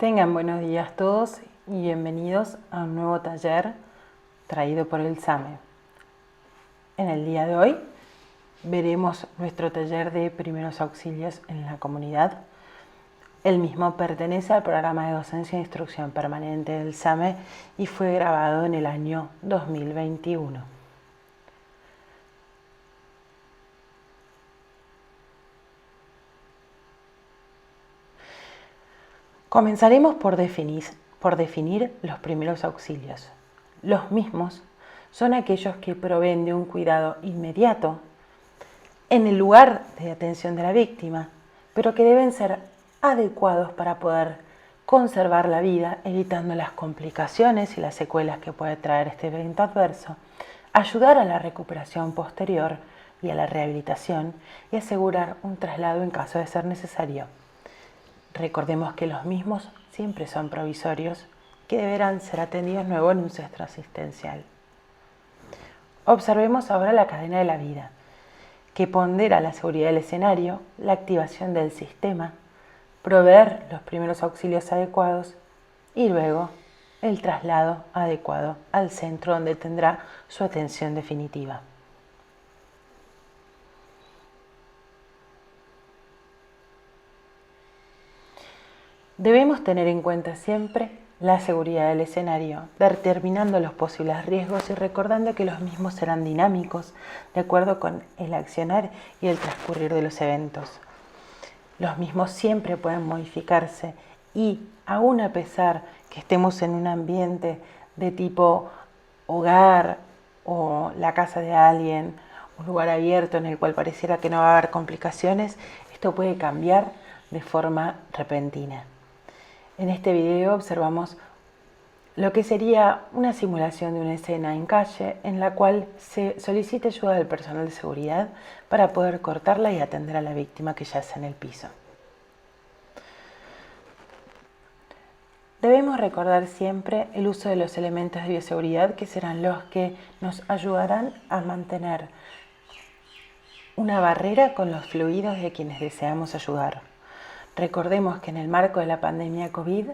Tengan buenos días todos y bienvenidos a un nuevo taller traído por el SAME. En el día de hoy veremos nuestro taller de primeros auxilios en la comunidad. El mismo pertenece al programa de docencia e instrucción permanente del SAME y fue grabado en el año 2021. Comenzaremos por definir los primeros auxilios. Los mismos son aquellos que proveen de un cuidado inmediato en el lugar de atención de la víctima, pero que deben ser adecuados para poder conservar la vida, evitando las complicaciones y las secuelas que puede traer este evento adverso, ayudar a la recuperación posterior y a la rehabilitación y asegurar un traslado en caso de ser necesario. Recordemos que los mismos siempre son provisorios, que deberán ser atendidos nuevo en un centro asistencial. Observemos ahora la cadena de la vida, que pondera la seguridad del escenario, la activación del sistema, proveer los primeros auxilios adecuados y luego el traslado adecuado al centro donde tendrá su atención definitiva. Debemos tener en cuenta siempre la seguridad del escenario, determinando los posibles riesgos y recordando que los mismos serán dinámicos de acuerdo con el accionar y el transcurrir de los eventos. Los mismos siempre pueden modificarse y, aún a pesar que estemos en un ambiente de tipo hogar o la casa de alguien, un lugar abierto en el cual pareciera que no va a haber complicaciones, esto puede cambiar de forma repentina. En este video observamos lo que sería una simulación de una escena en calle en la cual se solicita ayuda del personal de seguridad para poder cortarla y atender a la víctima que yace en el piso. Debemos recordar siempre el uso de los elementos de bioseguridad que serán los que nos ayudarán a mantener una barrera con los fluidos de quienes deseamos ayudar. Recordemos que en el marco de la pandemia COVID,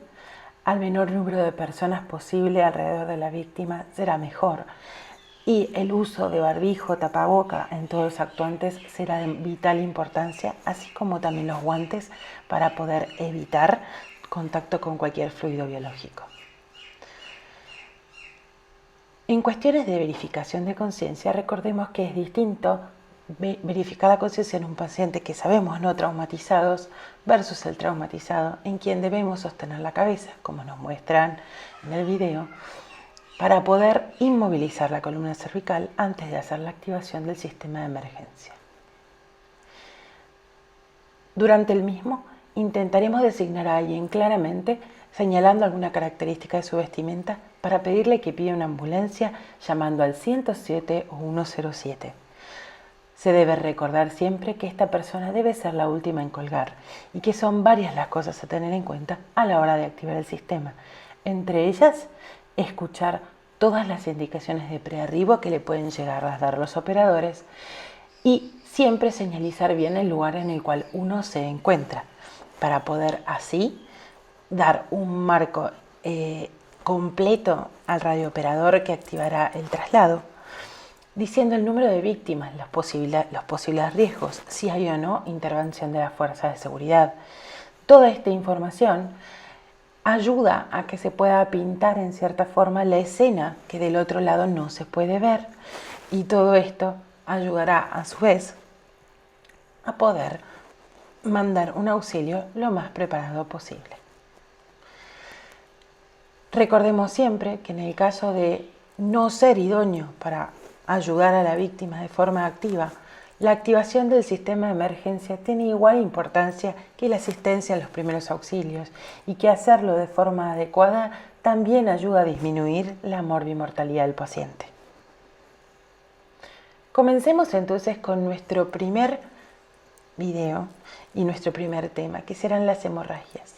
al menor número de personas posible alrededor de la víctima será mejor. Y el uso de barbijo, tapaboca en todos los actuantes será de vital importancia, así como también los guantes para poder evitar contacto con cualquier fluido biológico. En cuestiones de verificación de conciencia, recordemos que es distinto verificar la conciencia en un paciente que sabemos no traumatizados versus el traumatizado, en quien debemos sostener la cabeza, como nos muestran en el video, para poder inmovilizar la columna cervical antes de hacer la activación del sistema de emergencia. Durante el mismo, intentaremos designar a alguien claramente, señalando alguna característica de su vestimenta para pedirle que pida una ambulancia llamando al 107 o 107. Se debe recordar siempre que esta persona debe ser la última en colgar y que son varias las cosas a tener en cuenta a la hora de activar el sistema. Entre ellas, escuchar todas las indicaciones de prearribo que le pueden llegar a dar los operadores y siempre señalizar bien el lugar en el cual uno se encuentra para poder así dar un marco completo al radiooperador que activará el traslado, diciendo el número de víctimas, los posibles riesgos, si hay o no intervención de las fuerzas de seguridad. Toda esta información ayuda a que se pueda pintar en cierta forma la escena que del otro lado no se puede ver, y todo esto ayudará a su vez a poder mandar un auxilio lo más preparado posible. Recordemos siempre que en el caso de no ser idóneo para ayudar a la víctima de forma activa, la activación del sistema de emergencia tiene igual importancia que la asistencia a los primeros auxilios y que hacerlo de forma adecuada también ayuda a disminuir la morbimortalidad del paciente. Comencemos entonces con nuestro primer video y nuestro primer tema, que serán las hemorragias.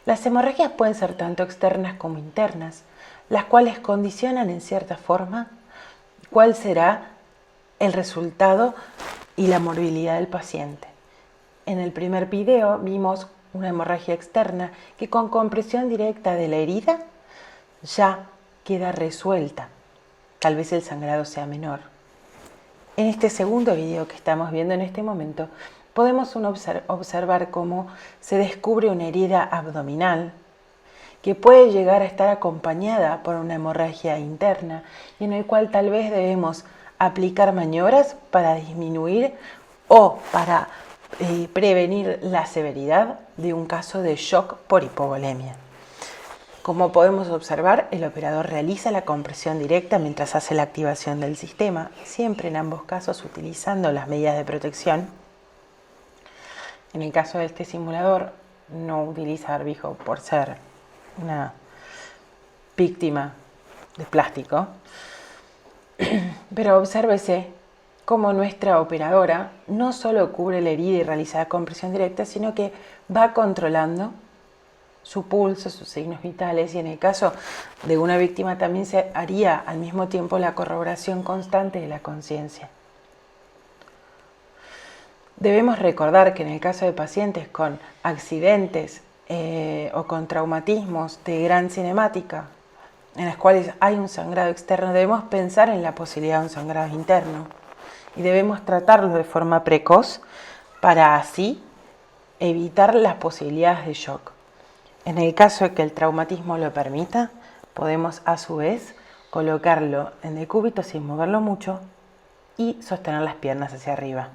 Las hemorragias pueden ser tanto externas como internas, las cuales condicionan en cierta forma cuál será el resultado y la morbilidad del paciente. En el primer video vimos una hemorragia externa que con compresión directa de la herida ya queda resuelta. Tal vez el sangrado sea menor. En este segundo video que estamos viendo en este momento, podemos observar cómo se descubre una herida abdominal que puede llegar a estar acompañada por una hemorragia interna y en el cual tal vez debemos aplicar maniobras para disminuir o para prevenir la severidad de un caso de shock por hipovolemia. Como podemos observar, el operador realiza la compresión directa mientras hace la activación del sistema, siempre en ambos casos utilizando las medidas de protección. En el caso de este simulador, no utiliza barbijo por ser una víctima de plástico, pero obsérvese cómo nuestra operadora no solo cubre la herida y realiza la compresión directa, sino que va controlando su pulso, sus signos vitales, y en el caso de una víctima también se haría al mismo tiempo la corroboración constante de la conciencia. Debemos recordar que en el caso de pacientes con accidentes o con traumatismos de gran cinemática, en las cuales hay un sangrado externo, debemos pensar en la posibilidad de un sangrado interno y debemos tratarlo de forma precoz para así evitar las posibilidades de shock. En el caso de que el traumatismo lo permita, podemos a su vez colocarlo en decúbito sin moverlo mucho y sostener las piernas hacia arriba.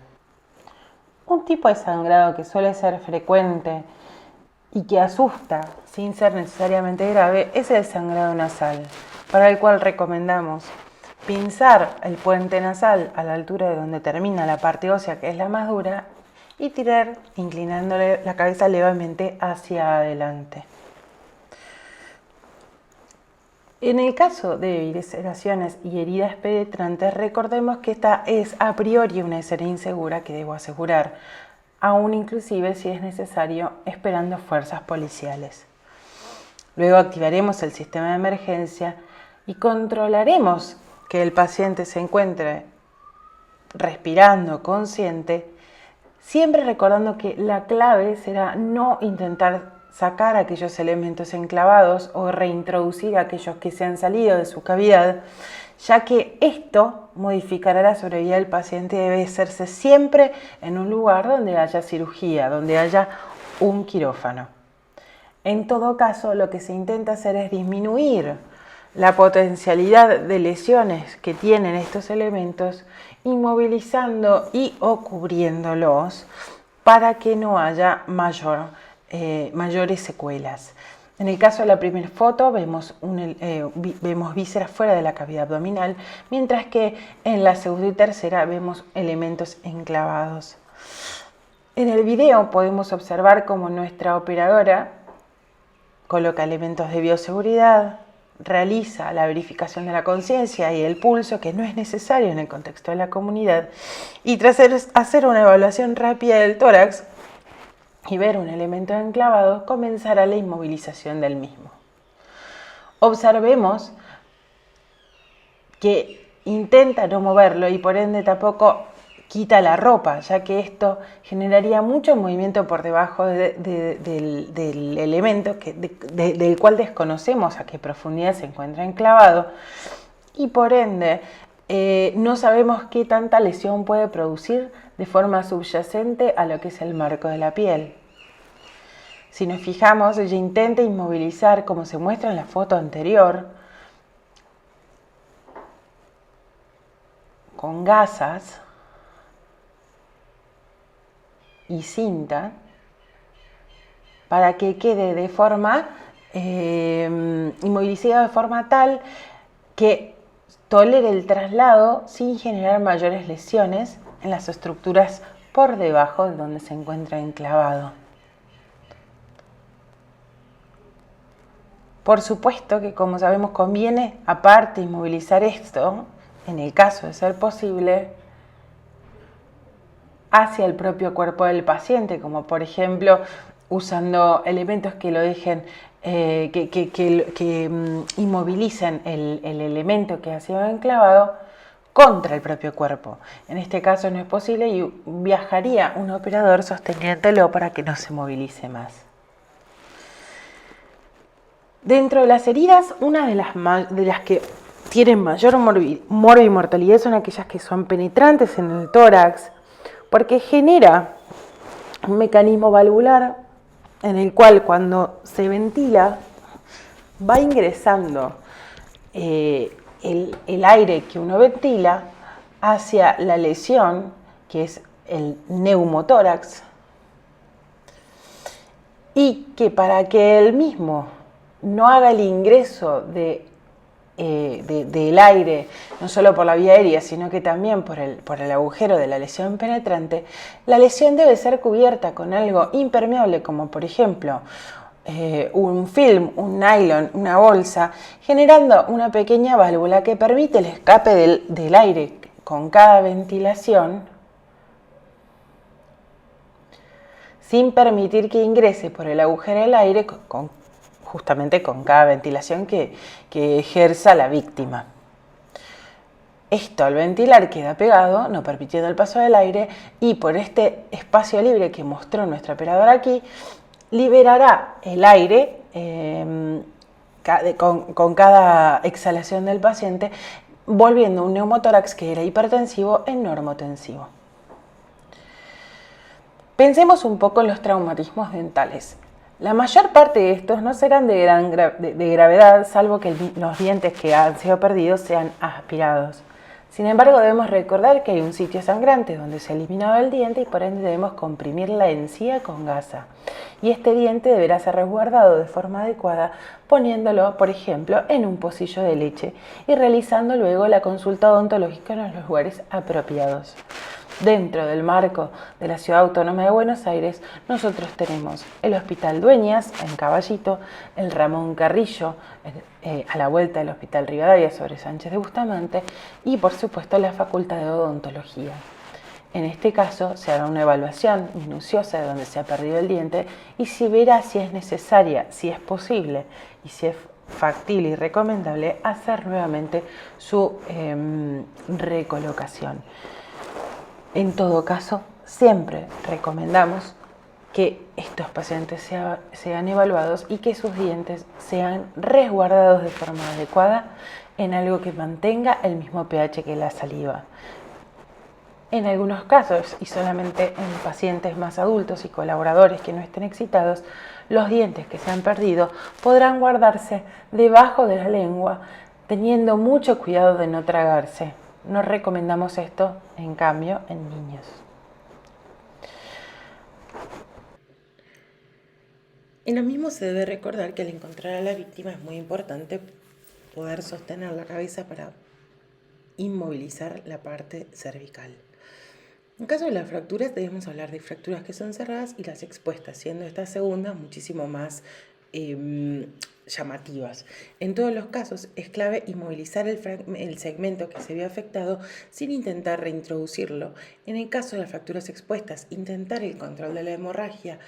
Un tipo de sangrado que suele ser frecuente y que asusta sin ser necesariamente grave es el sangrado nasal, para el cual recomendamos pinzar el puente nasal a la altura de donde termina la parte ósea, que es la más dura, y tirar inclinándole la cabeza levemente hacia adelante. En el caso de evisceraciones y heridas penetrantes, recordemos que esta es a priori una escena insegura que debo asegurar, aún inclusive si es necesario esperando fuerzas policiales. Luego activaremos el sistema de emergencia y controlaremos que el paciente se encuentre respirando consciente, siempre recordando que la clave será no intentar sacar aquellos elementos enclavados o reintroducir aquellos que se han salido de su cavidad, ya que esto modificará la sobrevida del paciente. Debe hacerse siempre en un lugar donde haya cirugía, donde haya un quirófano. En todo caso, lo que se intenta hacer es disminuir la potencialidad de lesiones que tienen estos elementos, inmovilizando y o cubriéndolos para que no haya mayores secuelas. En el caso de la primera foto vemos vísceras fuera de la cavidad abdominal, mientras que en la segunda y tercera vemos elementos enclavados. En el video podemos observar cómo nuestra operadora coloca elementos de bioseguridad, realiza la verificación de la conciencia y el pulso, que no es necesario en el contexto de la comunidad, y tras hacer una evaluación rápida del tórax y ver un elemento enclavado, comenzará la inmovilización del mismo. Observemos que intenta no moverlo y por ende tampoco quita la ropa, ya que esto generaría mucho movimiento por debajo del elemento del cual desconocemos a qué profundidad se encuentra enclavado, y por ende no sabemos qué tanta lesión puede producir de forma subyacente a lo que es el marco de la piel. Si nos fijamos, ella intenta inmovilizar, como se muestra en la foto anterior, con gasas y cinta, para que quede de forma inmovilizada de forma tal que tolere el traslado sin generar mayores lesiones en las estructuras por debajo de donde se encuentra enclavado. Por supuesto que, como sabemos, conviene aparte inmovilizar esto, en el caso de ser posible, hacia el propio cuerpo del paciente, como por ejemplo usando elementos que lo dejen, inmovilicen el elemento que ha sido enclavado contra el propio cuerpo. En este caso no es posible y viajaría un operador sosteniéndolo para que no se movilice más. Dentro de las heridas, una de las que tienen mayor morbimortalidad son aquellas que son penetrantes en el tórax, porque genera un mecanismo valvular en el cual cuando se ventila va ingresando el aire que uno ventila hacia la lesión, que es el neumotórax, y que para que el mismo no haga el ingreso del aire, no solo por la vía aérea, sino que también por el agujero de la lesión penetrante, la lesión debe ser cubierta con algo impermeable, como por ejemplo un film, un nylon, una bolsa, generando una pequeña válvula que permite el escape del aire con cada ventilación, sin permitir que ingrese por el agujero el aire justamente con cada ventilación que ejerza la víctima. Esto al ventilar queda pegado, no permitiendo el paso del aire, y por este espacio libre que mostró nuestro operador aquí, liberará el aire con cada exhalación del paciente, volviendo un neumotórax que era hipertensivo en normotensivo. Pensemos un poco en los traumatismos dentales. La mayor parte de estos no serán de gravedad, salvo que los dientes que han sido perdidos sean aspirados. Sin embargo, debemos recordar que hay un sitio sangrante donde se ha eliminado el diente y por ende debemos comprimir la encía con gasa. Y este diente deberá ser resguardado de forma adecuada poniéndolo, por ejemplo, en un pocillo de leche y realizando luego la consulta odontológica en los lugares apropiados. Dentro del marco de la Ciudad Autónoma de Buenos Aires, nosotros tenemos el Hospital Dueñas, en Caballito, el Ramón Carrillo, a la vuelta del Hospital Rivadavia sobre Sánchez de Bustamante, y por supuesto la Facultad de Odontología. En este caso se hará una evaluación minuciosa de donde se ha perdido el diente y se verá si es necesaria, si es posible y si es factible y recomendable hacer nuevamente su recolocación. En todo caso, siempre recomendamos que estos pacientes sean evaluados y que sus dientes sean resguardados de forma adecuada en algo que mantenga el mismo pH que la saliva. En algunos casos, y solamente en pacientes más adultos y colaboradores que no estén excitados, los dientes que se han perdido podrán guardarse debajo de la lengua, teniendo mucho cuidado de no tragarse. No recomendamos esto, en cambio, en niños. En lo mismo se debe recordar que al encontrar a la víctima es muy importante poder sostener la cabeza para inmovilizar la parte cervical. En caso de las fracturas debemos hablar de fracturas que son cerradas y las expuestas, siendo estas segundas muchísimo más llamativas. En todos los casos es clave inmovilizar el segmento que se vio afectado sin intentar reintroducirlo. En el caso de las fracturas expuestas, intentar el control de la hemorragia,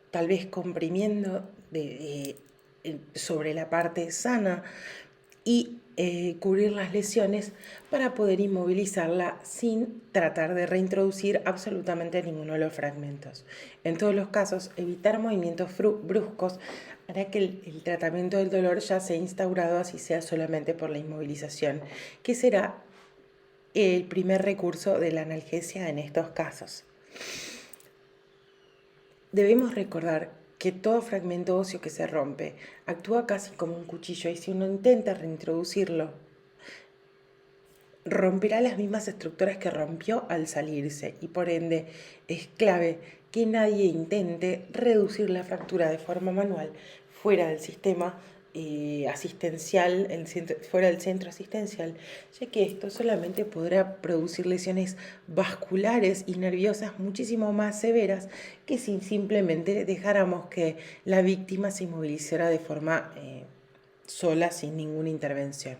tal vez comprimiendo sobre la parte sana y cubrir las lesiones para poder inmovilizarla sin tratar de reintroducir absolutamente ninguno de los fragmentos. En todos los casos, evitar movimientos bruscos hará que el tratamiento del dolor ya sea instaurado, así sea solamente por la inmovilización, que será el primer recurso de la analgesia en estos casos. Debemos recordar que todo fragmento óseo que se rompe actúa casi como un cuchillo y si uno intenta reintroducirlo, romperá las mismas estructuras que rompió al salirse y por ende es clave que nadie intente reducir la fractura de forma manual fuera del sistema asistencial, fuera del centro asistencial, ya que esto solamente podrá producir lesiones vasculares y nerviosas muchísimo más severas que si simplemente dejáramos que la víctima se inmovilizara de forma sola, sin ninguna intervención.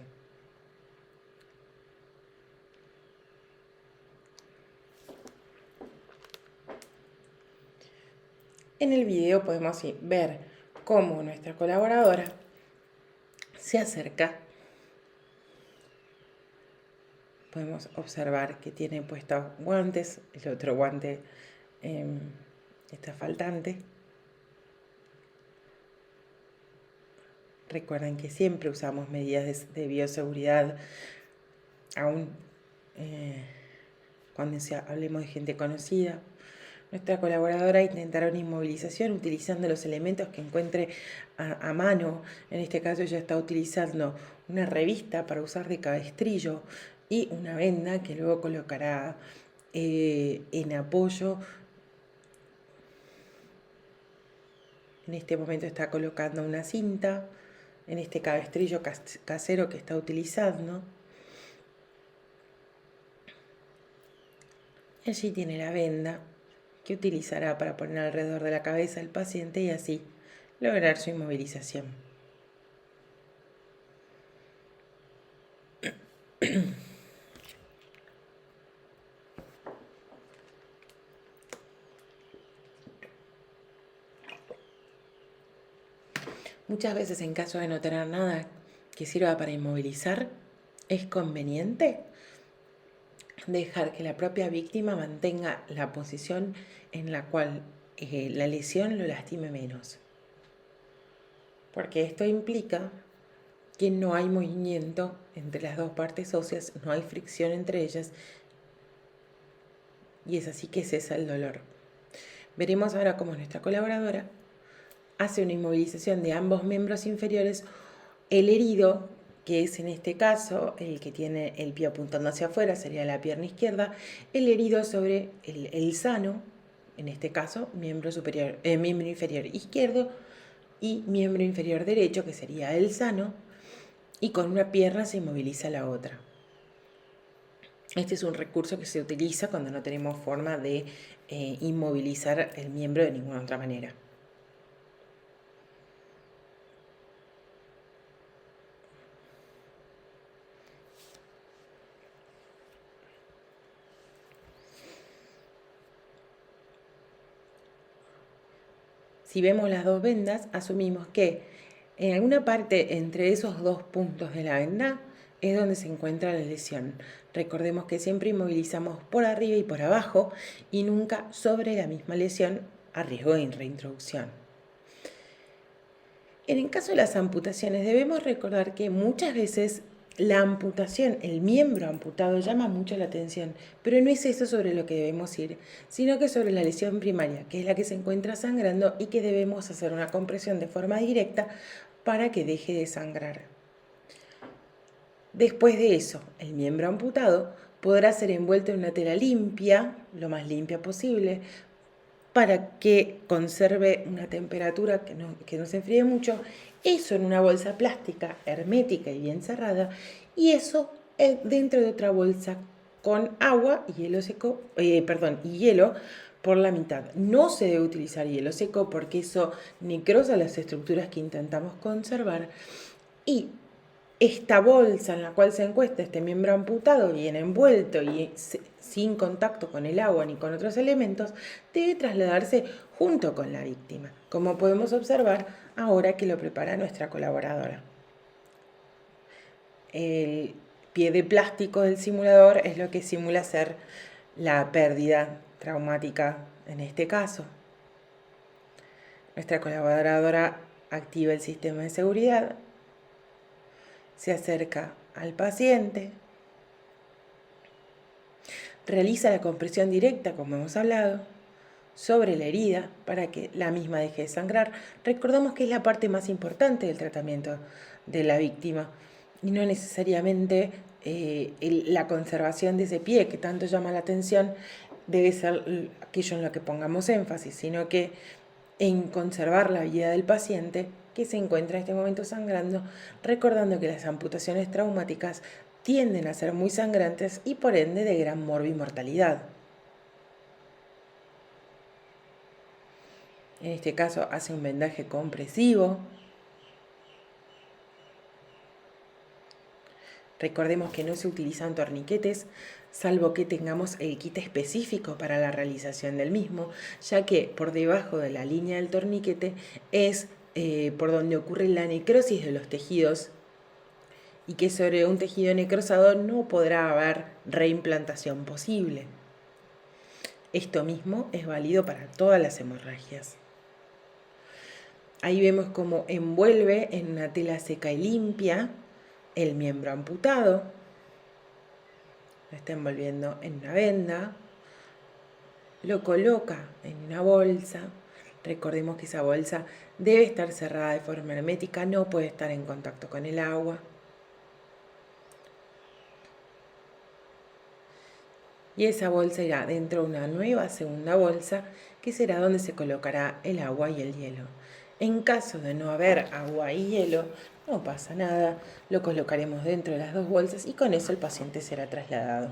En el video podemos ver cómo nuestra colaboradora se acerca. Podemos observar que tiene puestos guantes, el otro guante está faltante. Recuerden que siempre usamos medidas de bioseguridad, aún cuando hablemos de gente conocida. Nuestra colaboradora intentará una inmovilización utilizando los elementos que encuentre a mano. En este caso ella está utilizando una revista para usar de cabestrillo y una venda que luego colocará en apoyo. En este momento está colocando una cinta en este cabestrillo casero que está utilizando. Allí tiene la venda que utilizará para poner alrededor de la cabeza del paciente y así lograr su inmovilización. Muchas veces, en caso de no tener nada que sirva para inmovilizar, es conveniente dejar que la propia víctima mantenga la posición en la cual la lesión lo lastime menos. Porque esto implica que no hay movimiento entre las dos partes óseas, no hay fricción entre ellas y es así que cesa el dolor. Veremos ahora cómo nuestra colaboradora hace una inmovilización de ambos miembros inferiores. El herido, que es en este caso el que tiene el pie apuntando hacia afuera, sería la pierna izquierda, el herido sobre el sano, en este caso miembro inferior izquierdo y miembro inferior derecho, que sería el sano, y con una pierna se inmoviliza la otra. Este es un recurso que se utiliza cuando no tenemos forma de inmovilizar el miembro de ninguna otra manera. Si vemos las dos vendas, asumimos que en alguna parte entre esos dos puntos de la venda es donde se encuentra la lesión. Recordemos que siempre inmovilizamos por arriba y por abajo y nunca sobre la misma lesión a riesgo de reintroducción. En el caso de las amputaciones debemos recordar que muchas veces la amputación, el miembro amputado llama mucho la atención, pero no es eso sobre lo que debemos ir, sino que sobre la lesión primaria, que es la que se encuentra sangrando y que debemos hacer una compresión de forma directa para que deje de sangrar. Después de eso, el miembro amputado podrá ser envuelto en una tela limpia, lo más limpia posible, para que conserve una temperatura que no se enfríe mucho, eso en una bolsa plástica hermética y bien cerrada, y eso dentro de otra bolsa con agua y hielo seco, y hielo por la mitad. No se debe utilizar hielo seco porque eso necrosa las estructuras que intentamos conservar, y esta bolsa en la cual se encuentra este miembro amputado, bien envuelto y sin contacto con el agua ni con otros elementos, debe trasladarse junto con la víctima, como podemos observar ahora que lo prepara nuestra colaboradora. El pie de plástico del simulador es lo que simula ser la pérdida traumática en este caso. Nuestra colaboradora activa el sistema de seguridad, se acerca al paciente, realiza la compresión directa, como hemos hablado, sobre la herida para que la misma deje de sangrar. Recordamos que es la parte más importante del tratamiento de la víctima y no necesariamente la conservación de ese pie que tanto llama la atención debe ser aquello en lo que pongamos énfasis, sino que en conservar la vida del paciente que se encuentra en este momento sangrando, recordando que las amputaciones traumáticas tienden a ser muy sangrantes y por ende de gran morbimortalidad. En este caso hace un vendaje compresivo. Recordemos que no se utilizan torniquetes, salvo que tengamos el kit específico para la realización del mismo, ya que por debajo de la línea del torniquete es por donde ocurre la necrosis de los tejidos y que sobre un tejido necrosado no podrá haber reimplantación posible. Esto mismo es válido para todas las hemorragias. Ahí vemos cómo envuelve en una tela seca y limpia el miembro amputado. Lo está envolviendo en una venda. Lo coloca en una bolsa. Recordemos que esa bolsa debe estar cerrada de forma hermética, no puede estar en contacto con el agua. Y esa bolsa irá dentro de una nueva segunda bolsa, que será donde se colocará el agua y el hielo. En caso de no haber agua y hielo, no pasa nada, lo colocaremos dentro de las dos bolsas y con eso el paciente será trasladado.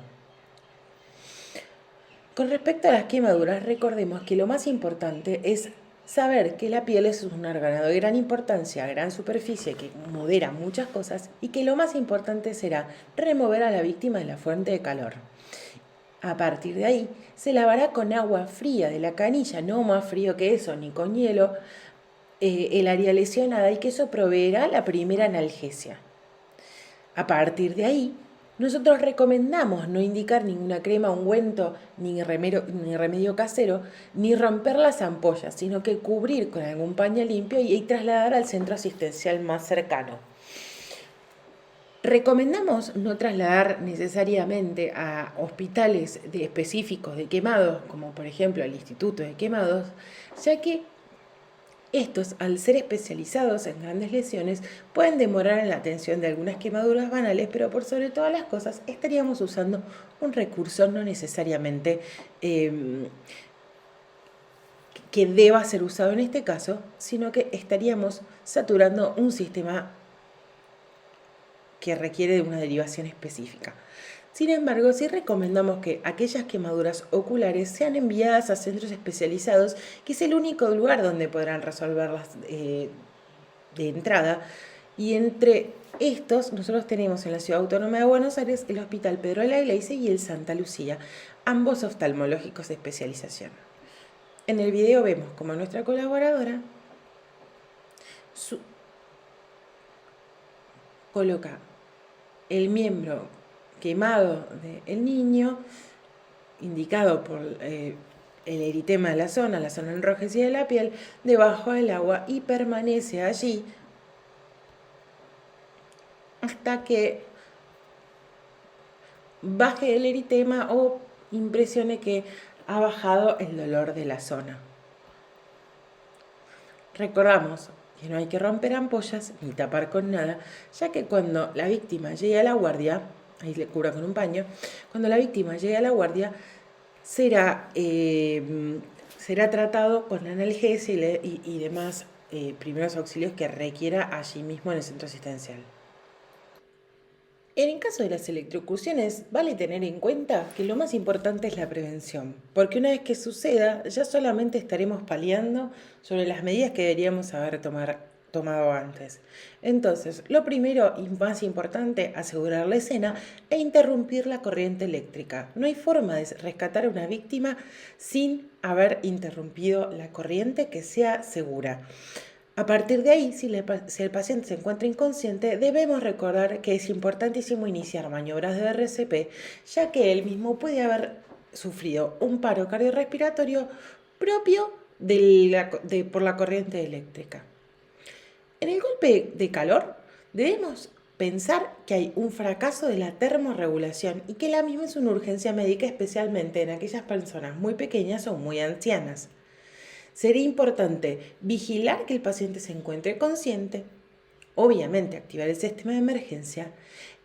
Con respecto a las quemaduras, recordemos que lo más importante es saber que la piel es un órgano de gran importancia, gran superficie, que modera muchas cosas y que lo más importante será remover a la víctima de la fuente de calor. A partir de ahí, se lavará con agua fría de la canilla, no más frío que eso, ni con hielo, el área lesionada, y que eso proveerá la primera analgesia. A partir de ahí, nosotros recomendamos no indicar ninguna crema, ungüento, ni remedio casero, ni romper las ampollas, sino que cubrir con algún paño limpio y trasladar al centro asistencial más cercano. Recomendamos no trasladar necesariamente a hospitales específicos de quemados, como por ejemplo el Instituto de Quemados, ya que estos, al ser especializados en grandes lesiones, pueden demorar en la atención de algunas quemaduras banales, pero por sobre todas las cosas estaríamos usando un recurso no necesariamente que deba ser usado en este caso, sino que estaríamos saturando un sistema que requiere de una derivación específica. Sin embargo, sí recomendamos que aquellas quemaduras oculares sean enviadas a centros especializados, que es el único lugar donde podrán resolverlas de entrada. Y entre estos, nosotros tenemos en la Ciudad Autónoma de Buenos Aires el Hospital Pedro de la Iglesia y el Santa Lucía, ambos oftalmológicos de especialización. En el video vemos como nuestra colaboradora coloca el miembro quemado del niño, indicado por el eritema de la zona enrojecida de la piel, debajo del agua, y permanece allí hasta que baje el eritema o impresione que ha bajado el dolor de la zona. Recordamos que no hay que romper ampollas ni tapar con nada, ya que cuando la víctima llegue a la guardia, ahí le cubra con un paño, cuando la víctima llegue a la guardia será tratado con analgesia y demás primeros auxilios que requiera allí mismo en el centro asistencial. En el caso de las electrocuciones, vale tener en cuenta que lo más importante es la prevención, porque una vez que suceda, ya solamente estaremos paliando sobre las medidas que deberíamos haber tomado antes. Entonces, lo primero y más importante, asegurar la escena e interrumpir la corriente eléctrica. No hay forma de rescatar a una víctima sin haber interrumpido la corriente que sea segura. A partir de ahí, si el paciente se encuentra inconsciente, debemos recordar que es importantísimo iniciar maniobras de RCP, ya que él mismo puede haber sufrido un paro cardiorrespiratorio propio por la corriente eléctrica. En el golpe de calor, debemos pensar que hay un fracaso de la termorregulación y que la misma es una urgencia médica, especialmente en aquellas personas muy pequeñas o muy ancianas. Sería importante vigilar que el paciente se encuentre consciente, obviamente activar el sistema de emergencia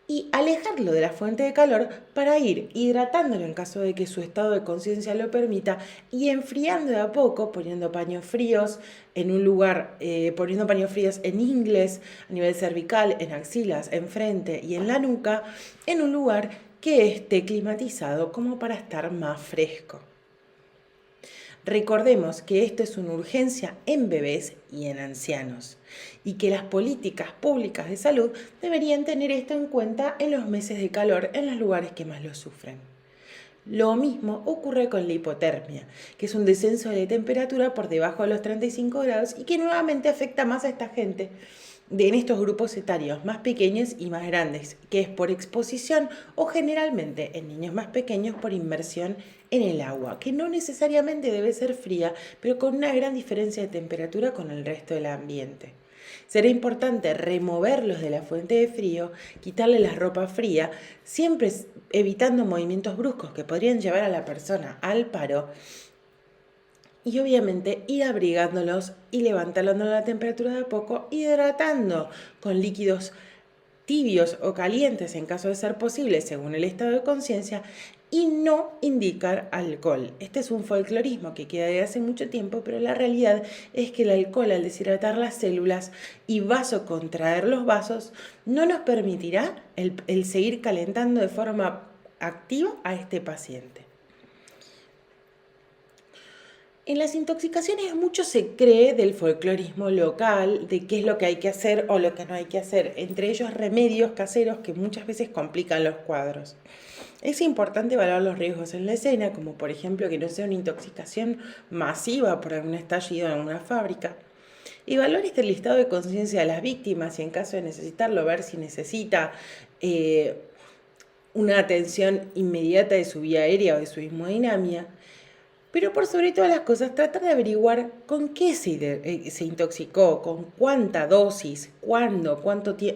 y alejarlo de la fuente de calor para ir hidratándolo en caso de que su estado de conciencia lo permita y enfriando de a poco, poniendo paños fríos en un lugar, poniendo paños fríos en ingles, a nivel cervical, en axilas, en frente y en la nuca, en un lugar que esté climatizado como para estar más fresco. Recordemos que esto es una urgencia en bebés y en ancianos y que las políticas públicas de salud deberían tener esto en cuenta en los meses de calor en los lugares que más lo sufren. Lo mismo ocurre con la hipotermia, que es un descenso de temperatura por debajo de los 35 grados y que nuevamente afecta más a esta gente en estos grupos etarios más pequeños y más grandes, que es por exposición o generalmente en niños más pequeños por inmersión en el agua, que no necesariamente debe ser fría, pero con una gran diferencia de temperatura con el resto del ambiente. Será importante removerlos de la fuente de frío, quitarle la ropa fría, siempre evitando movimientos bruscos que podrían llevar a la persona al paro, y obviamente ir abrigándolos y levantando la temperatura de a poco, hidratando con líquidos tibios o calientes en caso de ser posible según el estado de conciencia, y no indicar alcohol. Este es un folclorismo que queda de hace mucho tiempo, pero la realidad es que el alcohol, al deshidratar las células y vasocontraer los vasos, no nos permitirá el seguir calentando de forma activa a este paciente. En las intoxicaciones mucho se cree del folclorismo local, de qué es lo que hay que hacer o lo que no hay que hacer, entre ellos remedios caseros que muchas veces complican los cuadros. Es importante evaluar los riesgos en la escena, como por ejemplo que no sea una intoxicación masiva por algún estallido en una fábrica. Evaluar este listado de conciencia de las víctimas y en caso de necesitarlo, ver si necesita una atención inmediata de su vía aérea o de su hemodinamia. Pero por sobre todas las cosas, tratar de averiguar con qué se intoxicó, con cuánta dosis, cuándo,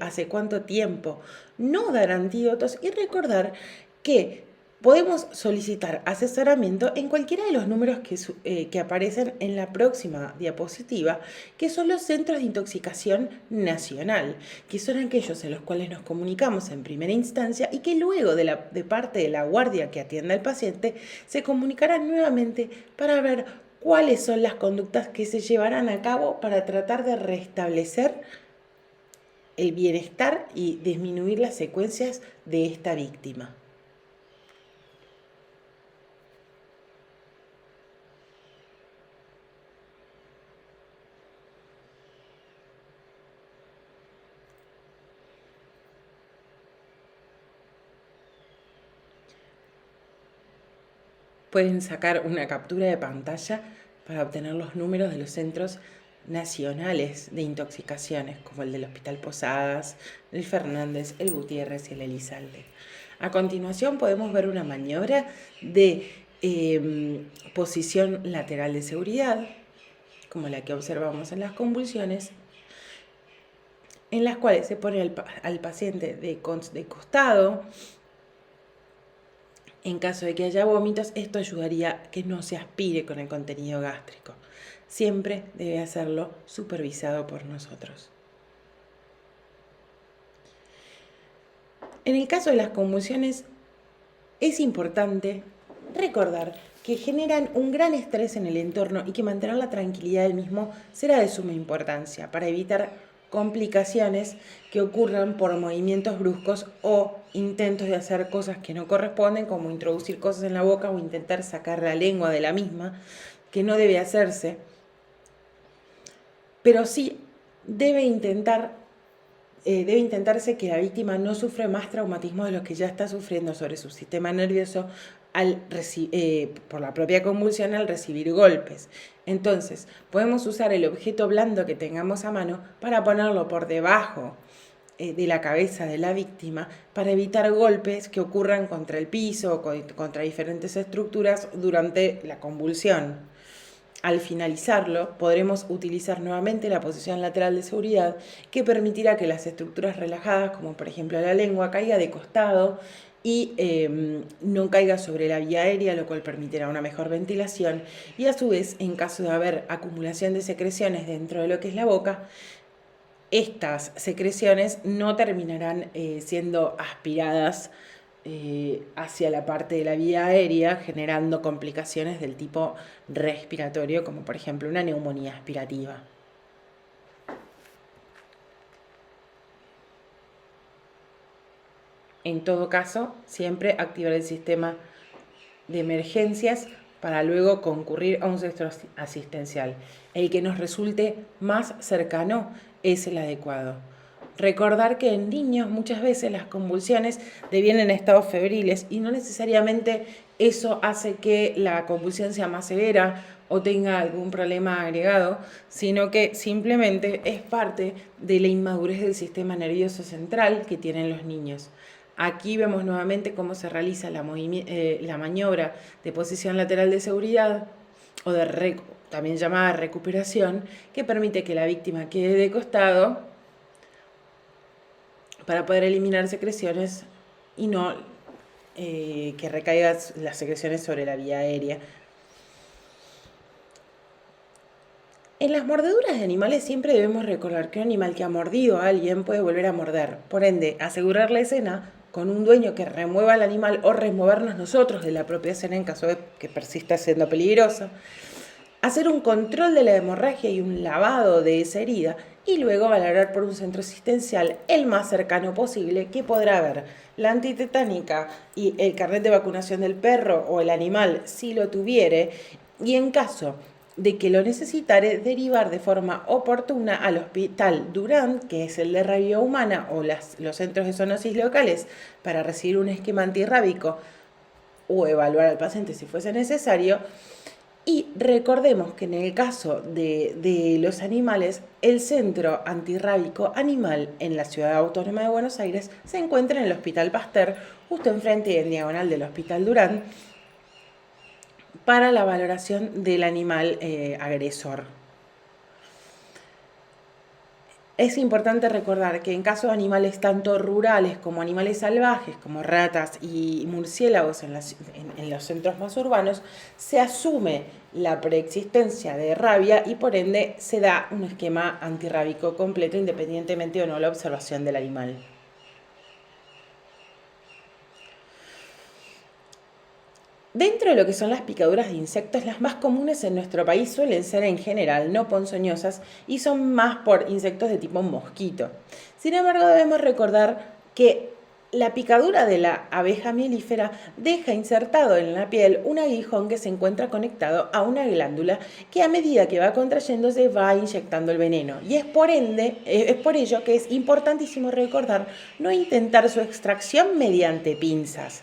hace cuánto tiempo. No dar antídotos y recordar que podemos solicitar asesoramiento en cualquiera de los números que aparecen en la próxima diapositiva, que son los centros de intoxicación nacional, que son aquellos en los cuales nos comunicamos en primera instancia y que luego de parte de la guardia que atienda al paciente se comunicarán nuevamente para ver cuáles son las conductas que se llevarán a cabo para tratar de restablecer el bienestar y disminuir las secuencias de esta víctima. Pueden sacar una captura de pantalla para obtener los números de los centros nacionales de intoxicaciones, como el del Hospital Posadas, el Fernández, el Gutiérrez y el Elizalde. A continuación podemos ver una maniobra de posición lateral de seguridad, como la que observamos en las convulsiones, en las cuales se pone al paciente de costado. En caso de que haya vómitos, esto ayudaría a que no se aspire con el contenido gástrico. Siempre debe hacerlo supervisado por nosotros. En el caso de las convulsiones, es importante recordar que generan un gran estrés en el entorno y que mantener la tranquilidad del mismo será de suma importancia para evitar complicaciones que ocurran por movimientos bruscos o intentos de hacer cosas que no corresponden, como introducir cosas en la boca o intentar sacar la lengua de la misma, que no debe hacerse, pero sí debe intentarse que la víctima no sufra más traumatismo de los que ya está sufriendo sobre su sistema nervioso por la propia convulsión al recibir golpes. Entonces, podemos usar el objeto blando que tengamos a mano para ponerlo por debajo de la cabeza de la víctima para evitar golpes que ocurran contra el piso o contra diferentes estructuras durante la convulsión. Al finalizarlo, podremos utilizar nuevamente la posición lateral de seguridad que permitirá que las estructuras relajadas, como por ejemplo la lengua, caiga de costado y no caiga sobre la vía aérea, lo cual permitirá una mejor ventilación y a su vez, en caso de haber acumulación de secreciones dentro de lo que es la boca, estas secreciones no terminarán siendo aspiradas hacia la parte de la vía aérea, generando complicaciones del tipo respiratorio, como por ejemplo una neumonía aspirativa. En todo caso, siempre activar el sistema de emergencias para luego concurrir a un centro asistencial. El que nos resulte más cercano es el adecuado. Recordar que en niños muchas veces las convulsiones devienen en estados febriles y no necesariamente eso hace que la convulsión sea más severa o tenga algún problema agregado, sino que simplemente es parte de la inmadurez del sistema nervioso central que tienen los niños. Aquí vemos nuevamente cómo se realiza la maniobra de posición lateral de seguridad o también llamada recuperación, que permite que la víctima quede de costado para poder eliminar secreciones y no que recaigan las secreciones sobre la vía aérea. En las mordeduras de animales siempre debemos recordar que un animal que ha mordido a alguien puede volver a morder. Por ende, asegurar la escena con un dueño que remueva al animal o removernos nosotros de la propia escena en caso de que persista siendo peligrosa. Hacer un control de la hemorragia y un lavado de esa herida y luego valorar por un centro asistencial el más cercano posible que podrá haber la antitetánica y el carnet de vacunación del perro o el animal si lo tuviere, y en caso de que lo necesitare, derivar de forma oportuna al Hospital Durán, que es el de rabia humana, o los centros de zoonosis locales, para recibir un esquema antirrábico o evaluar al paciente si fuese necesario. Y recordemos que en el caso de los animales, el centro antirrábico animal en la Ciudad Autónoma de Buenos Aires se encuentra en el Hospital Pasteur, justo enfrente y en diagonal del Hospital Durán, para la valoración del animal agresor. Es importante recordar que en caso de animales tanto rurales como animales salvajes, como ratas y murciélagos en los centros más urbanos, se asume la preexistencia de rabia y por ende se da un esquema antirrábico completo independientemente o no la observación del animal. Dentro de lo que son las picaduras de insectos, las más comunes en nuestro país suelen ser en general no ponzoñosas y son más por insectos de tipo mosquito. Sin embargo, debemos recordar que la picadura de la abeja mielífera deja insertado en la piel un aguijón que se encuentra conectado a una glándula que a medida que va contrayéndose va inyectando el veneno. Y es por ello que es importantísimo recordar no intentar su extracción mediante pinzas,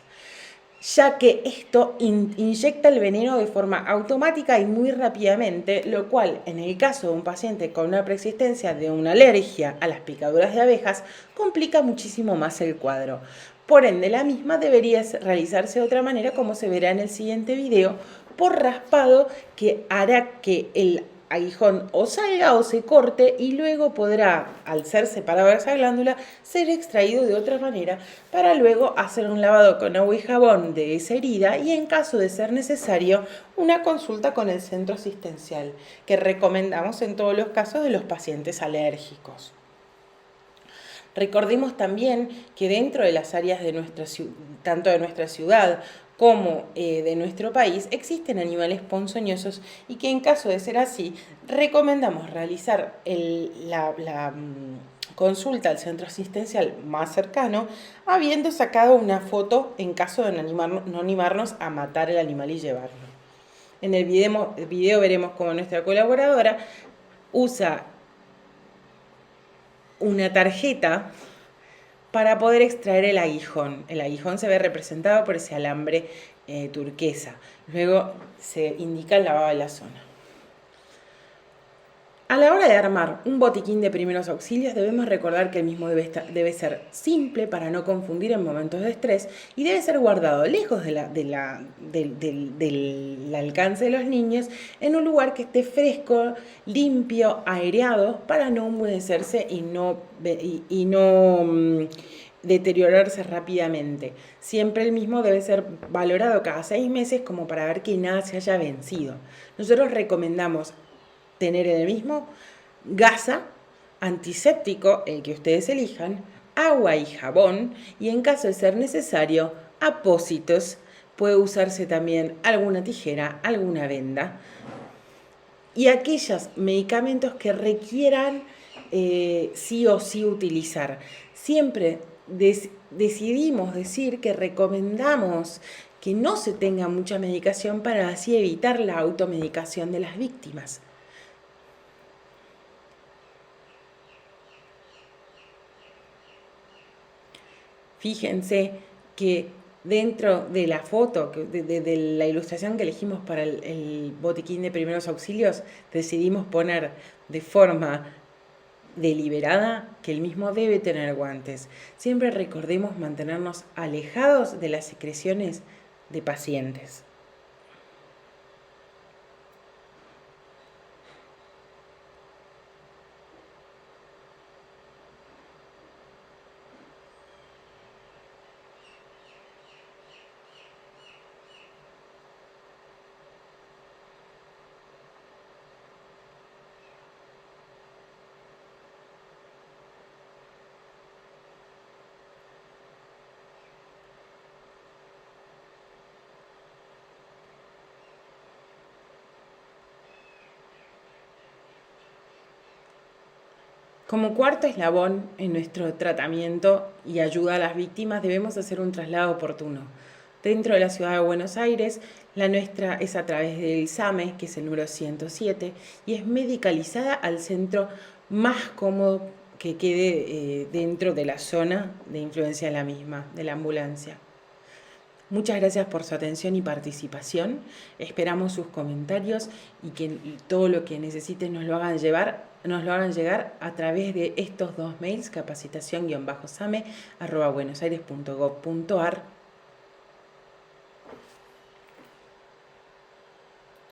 ya que esto inyecta el veneno de forma automática y muy rápidamente, lo cual en el caso de un paciente con una preexistencia de una alergia a las picaduras de abejas complica muchísimo más el cuadro. Por ende, la misma debería realizarse de otra manera, como se verá en el siguiente video, por raspado, que hará que el aguijón o salga o se corte y luego podrá, al ser separado de esa glándula, ser extraído de otra manera para luego hacer un lavado con agua y jabón de esa herida y en caso de ser necesario una consulta con el centro asistencial, que recomendamos en todos los casos de los pacientes alérgicos. Recordemos también que dentro de las áreas de tanto de nuestra ciudad como de nuestro país, existen animales ponzoñosos y que en caso de ser así, recomendamos realizar la consulta al centro asistencial más cercano, habiendo sacado una foto en caso de no animarnos a matar el animal y llevarlo. En el video veremos cómo nuestra colaboradora usa una tarjeta para poder extraer el aguijón. El aguijón se ve representado por ese alambre turquesa. Luego se indica el lavado de la zona. A la hora de armar un botiquín de primeros auxilios debemos recordar que el mismo debe ser simple para no confundir en momentos de estrés y debe ser guardado lejos del alcance de los niños en un lugar que esté fresco, limpio, aireado para no humedecerse y no deteriorarse rápidamente. Siempre el mismo debe ser valorado cada 6 meses como para ver que nada se haya vencido. Nosotros recomendamos tener en el mismo gasa, antiséptico, el que ustedes elijan, agua y jabón y en caso de ser necesario, apósitos. Puede usarse también alguna tijera, alguna venda y aquellos medicamentos que requieran sí o sí utilizar. Siempre decidimos decir que recomendamos que no se tenga mucha medicación para así evitar la automedicación de las víctimas. Fíjense que dentro de la foto, de la ilustración que elegimos para el botiquín de primeros auxilios, decidimos poner de forma deliberada que el mismo debe tener guantes. Siempre recordemos mantenernos alejados de las secreciones de pacientes. Como cuarto eslabón en nuestro tratamiento y ayuda a las víctimas, debemos hacer un traslado oportuno. Dentro de la ciudad de Buenos Aires, la nuestra es a través del SAME, que es el número 107, y es medicalizada al centro más cómodo que quede dentro de la zona de influencia de la misma, de la ambulancia. Muchas gracias por su atención y participación. Esperamos sus comentarios y que todo lo que necesiten nos lo hagan llegar a través de estos dos mails, capacitación-same@buenosaires.gov.ar